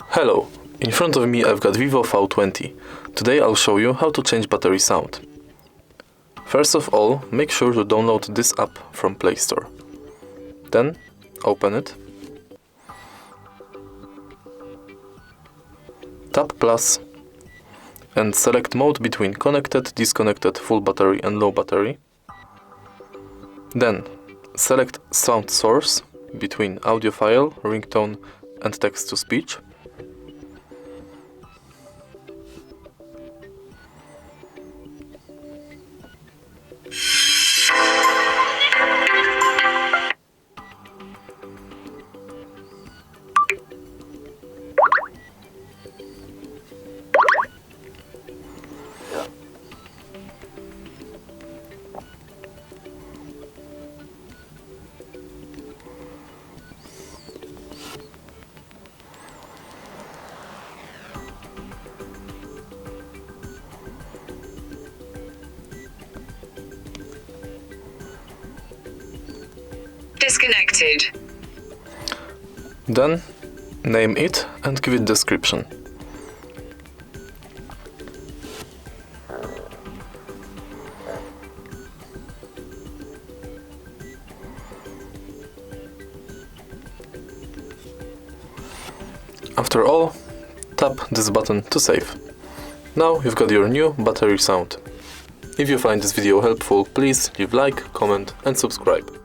Hello, in front of me I've got Vivo V20. Today I'll show you how to change battery sound. First of all, make sure to download this app from Play Store. Then open it. Tap plus and select mode between connected, disconnected, full battery and low battery. Then select sound source between audio file, ringtone and text to speech. Disconnected. Then name it and give it description. After all, tap this button to save. Now you've got your new battery sound. If you find this video helpful, please leave like, comment and subscribe.